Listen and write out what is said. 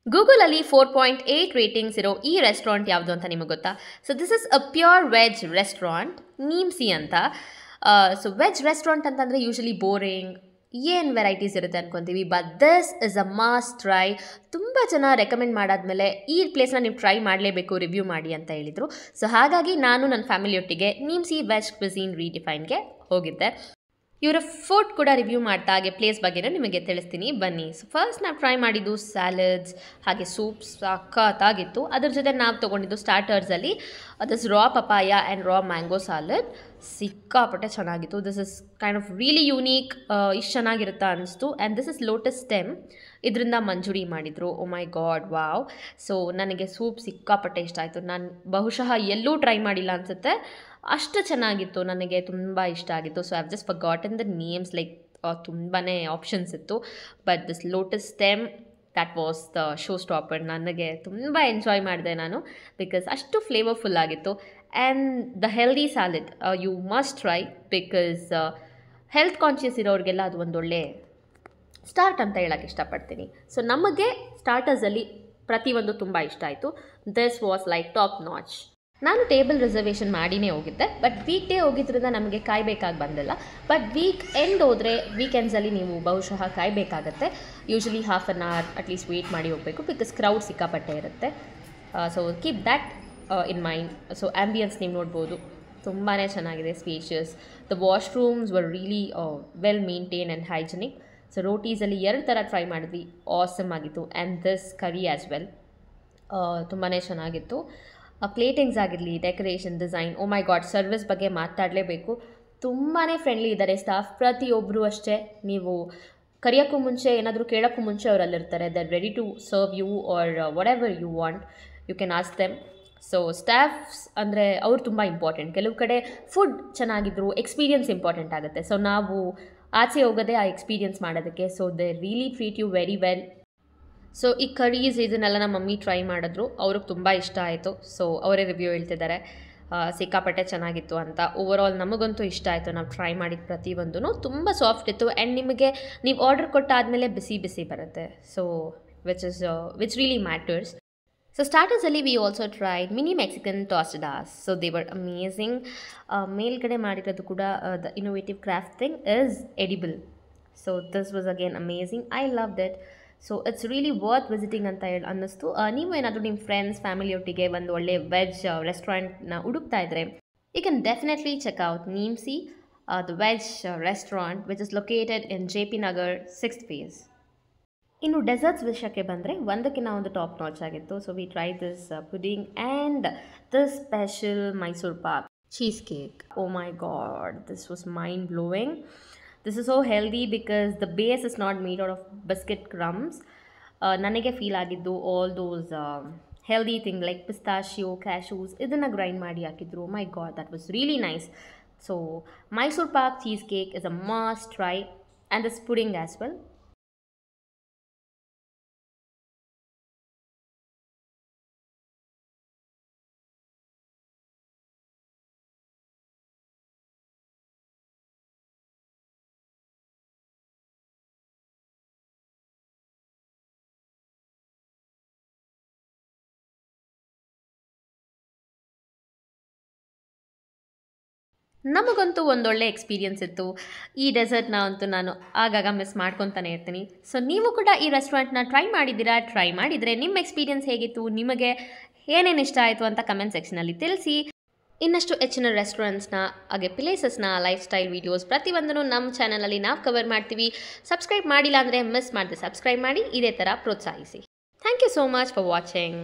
ಗೂಗಲಲ್ಲಿ 4.8 ರೇಟಿಂಗ್ಸ್ ಇರೋ ಈ ರೆಸ್ಟೋರೆಂಟ್ ಯಾವುದು ಅಂತ ನಿಮಗೆ ಗೊತ್ತಾ? So this is a pure veg restaurant, Neemsi ಅಂತ. ಸೊ ವೆಜ್ ರೆಸ್ಟೋರೆಂಟ್ ಅಂತಂದರೆ ಯೂಶಲಿ ಬೋರಿಂಗ್, ಏನು ವೆರೈಟೀಸ್ ಇರುತ್ತೆ ಅನ್ಕೊತೀವಿ. But this is a must try. ತುಂಬ ಜನ ರೆಕಮೆಂಡ್ ಮಾಡಾದ್ಮೇಲೆ ಈ ಪ್ಲೇಸ್ನ ನೀವು ಟ್ರೈ ಮಾಡಲೇಬೇಕು, ರಿವ್ಯೂ ಮಾಡಿ ಅಂತ ಹೇಳಿದರು. ಸೊ ಹಾಗಾಗಿ ನಾನು ನನ್ನ ಫ್ಯಾಮಿಲಿಯೊಟ್ಟಿಗೆ ನೀಮ್ಸಿ ವೆಜ್ ಕ್ವಿಸೀನ್ ರೀಡಿಫೈನ್ಗೆ ಹೋಗಿದ್ದೆ. ಇವರ ಫುಡ್ ಕೂಡ ರಿವ್ಯೂ ಮಾಡ್ತಾ ಹಾಗೆ ಪ್ಲೇಸ್ ಬಗ್ಗೆನೂ ನಿಮಗೆ ತಿಳಿಸ್ತೀನಿ, ಬನ್ನಿ. ಸೊ ಫಸ್ಟ್ ನಾವು ಟ್ರೈ ಮಾಡಿದ್ದು ಸ್ಯಾಲಡ್ಸ್ ಹಾಗೆ ಸೂಪ್ಸ್ ಸಖತ್ತಾಗಿತ್ತು. ಅದ್ರ ಜೊತೆ ನಾವು ತೊಗೊಂಡಿದ್ದು ಸ್ಟಾರ್ಟರ್ಸಲ್ಲಿ this raw papaya and raw mango salad, ಸಿಕ್ಕಾಪಟ್ಟೆ ಚೆನ್ನಾಗಿತ್ತು. This is kind of really unique, ಇಷ್ಟು ಚೆನ್ನಾಗಿರುತ್ತಾ ಅನಿಸ್ತು. And this is lotus stem, ಇದರಿಂದ ಮಂಜೂರಿ ಮಾಡಿದರು. Oh my god, wow. So ನನಗೆ ಸೂಪ್ ಸಿಕ್ಕಾಪಟ್ಟೆ ಇಷ್ಟ ಆಯಿತು. ನಾನು ಬಹುಶಃ ಎಲ್ಲೂ ಟ್ರೈ ಮಾಡಿಲ್ಲ ಅನಿಸುತ್ತೆ, ಅಷ್ಟು ಚೆನ್ನಾಗಿತ್ತು, ನನಗೆ ತುಂಬ ಇಷ್ಟ ಆಗಿತ್ತು. So I have just forgotten the names, like ತುಂಬಾ ಆಪ್ಷನ್ಸ್ ಇತ್ತು. But this lotus stem that was the show stopper. ನನಗೆ ತುಂಬ ಎಂಜಾಯ್ ಮಾಡಿದೆ ನಾನು, ಬಿಕಾಸ್ ಅಷ್ಟು ಫ್ಲೇವರ್ಫುಲ್ ಆಗಿತ್ತು. And the healthy salad you must try, because health conscious ಇರೋರಿಗೆಲ್ಲ ಅದು ಒಂದೊಳ್ಳೆ ಸ್ಟಾರ್ಟ್ ಅಂತ ಹೇಳೋಕ್ಕೆ ಇಷ್ಟಪಡ್ತೀನಿ. ಸೊ ನಮಗೆ ಸ್ಟಾರ್ಟರ್ಸಲ್ಲಿ ಪ್ರತಿಯೊಂದು ತುಂಬ ಇಷ್ಟ ಆಯಿತು. This was like top notch. ನಾನು ಟೇಬಲ್ ರಿಸರ್ವೇಷನ್ ಮಾಡಿನೇ ಹೋಗಿದ್ದೆ, ಬಟ್ ವೀಕ್ ಡೇ ಹೋಗಿದ್ರಿಂದ ನಮಗೆ ಕಾಯಬೇಕಾಗಿ ಬಂದಿಲ್ಲ. ಬಟ್ ವೀಕ್ ಎಂಡ್ ಹೋದರೆ, ವೀಕೆಂಡ್ಸಲ್ಲಿ ನೀವು ಬಹುಶಃ ಕಾಯಬೇಕಾಗತ್ತೆ. Usually half an hour at least wait ಮಾಡಿ ಹೋಗಬೇಕು, ಬಿಕಾಸ್ ಕ್ರೌಡ್ ಸಿಕ್ಕಾಪಟ್ಟೆ ಇರುತ್ತೆ. So keep that in mind. So ambience ನೀವು ನೋಡ್ಬೋದು, ತುಂಬಾ ಚೆನ್ನಾಗಿದೆ, spacious. The washrooms were really well maintain and hygienic. So ರೋಟೀಸಲ್ಲಿ 2 ಥರ ಟ್ರೈ ಮಾಡಿದ್ವಿ, ಆಸಮ್ ಆಗಿತ್ತು. And this curry as well ತುಂಬಾ ಚೆನ್ನಾಗಿತ್ತು. ಪ್ಲೇಟಿಂಗ್ಸ್ ಆಗಿರಲಿ, decoration, design, oh my god. Service ಬಗ್ಗೆ ಮಾತಾಡಲೇಬೇಕು, ತುಂಬಾ ಫ್ರೆಂಡ್ಲಿ ಇದ್ದಾರೆ ಸ್ಟಾಫ್, ಪ್ರತಿಯೊಬ್ಬರು ಅಷ್ಟೇ. ನೀವು ಕರೆಯೋಕ್ಕೂ ಮುಂಚೆ, ಏನಾದರೂ ಕೇಳೋಕ್ಕೂ ಮುಂಚೆ ಅವರಲ್ಲಿರ್ತಾರೆ. They are ready to serve you or whatever you want, you can ask them. So staffs ಅಂದರೆ ಅವ್ರು ತುಂಬ ಇಂಪಾರ್ಟೆಂಟ್. ಕೆಲವು ಕಡೆ ಫುಡ್ ಚೆನ್ನಾಗಿದ್ರು ಎಕ್ಸ್ಪೀರಿಯನ್ಸ್ ಇಂಪಾರ್ಟೆಂಟ್ ಆಗುತ್ತೆ. ಸೊ ನಾವು ಆಚೆ ಹೋಗೋದೇ ಆ ಎಕ್ಸ್ಪೀರಿಯನ್ಸ್ ಮಾಡೋದಕ್ಕೆ. So they really treat you very well. So ಈ ಕರೀಸ್ ಇದನ್ನೆಲ್ಲ ನಮ್ಮ ಮಮ್ಮಿ ಟ್ರೈ ಮಾಡಿದ್ರು, ಅವ್ರಿಗೆ ತುಂಬ ಇಷ್ಟ ಆಯಿತು. ಸೊ ಅವರೇ ರಿವ್ಯೂ ಹೇಳ್ತಿದ್ದಾರೆ, ಸಿಕ್ಕಾಪಟ್ಟೆ ಚೆನ್ನಾಗಿತ್ತು ಅಂತ. ಓವರಾಲ್ ನಮಗಂತೂ ಇಷ್ಟ ಆಯಿತು. ನಾವು ಟ್ರೈ ಮಾಡಿದ ಪ್ರತಿಯೊಂದೂ ತುಂಬ ಸಾಫ್ಟ್ ಇತ್ತು. ಆ್ಯಂಡ್ ನಿಮಗೆ ನೀವು ಆರ್ಡರ್ ಕೊಟ್ಟಾದಮೇಲೆ ಬಿಸಿ ಬಿಸಿ ಬರುತ್ತೆ. So which really matters. So ಸ್ಟಾರ್ಟರ್ಸಲ್ಲಿ we also tried mini Mexican tostadas. So they were amazing. ಮೇಲ್ಗಡೆ ಮಾಡಿರೋದು ಕೂಡ the innovative craft thing is edible. So this was again amazing. I love that. So it's really worth visiting ಅಂತ ಹೇಳಿ ಅನ್ನಿಸ್ತು. ನೀವು ಏನಾದರೂ ನಿಮ್ಮ ಫ್ರೆಂಡ್ಸ್ ಫ್ಯಾಮಿಲಿಯೊಟ್ಟಿಗೆ ಒಂದು ಒಳ್ಳೆ ವೆಜ್ ರೆಸ್ಟೋರೆಂಟ್ನ ಹುಡುಕ್ತಾ ಇದ್ದರೆ, you can definitely check out Neemsi the veg restaurant which is located in JP Nagar 6th phase. ಇನ್ನು ಡೆಸರ್ಟ್ಸ್ ವಿಷಯಕ್ಕೆ ಬಂದರೆ ಒಂದಕ್ಕಿಂತ ಒಂದು ಟಾಪ್ ನಾಚ್ ಆಗಿತ್ತು. So we try this pudding and this special Mysore pak cheese cake. Oh my god, this was mind blowing. This is so healthy because the base is not made out of biscuit crumbs. ನನಗೆ feel ಆಗಿದ್ದು all those healthy thing like pistachio, cashews, ಇದನ್ನು grind ಮಾಡಿ ಹಾಕಿದ್ರು. My god, that was really nice. So Mysore pak cheese cake is a must try, and this pudding as well. ನಮಗಂತೂ ಒಂದೊಳ್ಳೆ experience ಇತ್ತು. ಈ ಡೆಸರ್ಟ್ನ ಅಂತೂ ನಾನು ಆಗಾಗ ಮಿಸ್ ಮಾಡ್ಕೊತಾನೆ ಇರ್ತೀನಿ. ಸೊ ನೀವು ಕೂಡ ಈ ರೆಸ್ಟೋರೆಂಟ್ನ ಟ್ರೈ ಮಾಡಿದ್ದೀರಾ? ಟ್ರೈ ಮಾಡಿದರೆ ನಿಮ್ಮ ಎಕ್ಸ್ಪೀರಿಯನ್ಸ್ ಹೇಗಿತ್ತು, ನಿಮಗೆ ಏನೇನು ಇಷ್ಟ ಆಯಿತು ಅಂತ ಕಮೆಂಟ್ ಸೆಕ್ಷನಲ್ಲಿ ತಿಳಿಸಿ. ಇನ್ನಷ್ಟು ಹೆಚ್ಚಿನ ರೆಸ್ಟೋರೆಂಟ್ಸ್ನ ಹಾಗೆ ಪ್ಲೇಸಸ್ನ ಲೈಫ್ ಸ್ಟೈಲ್ ವೀಡಿಯೋಸ್ ಪ್ರತಿಯೊಂದನ್ನು ನಮ್ಮ ಚಾನಲಲ್ಲಿ ನಾವು ಕವರ್ ಮಾಡ್ತೀವಿ. ಸಬ್ಸ್ಕ್ರೈಬ್ ಮಾಡಿಲ್ಲ ಅಂದರೆ ಮಿಸ್ ಮಾಡದೆ ಸಬ್ಸ್ಕ್ರೈಬ್ ಮಾಡಿ, ಇದೇ ಥರ ಪ್ರೋತ್ಸಾಹಿಸಿ. Thank you so much for watching.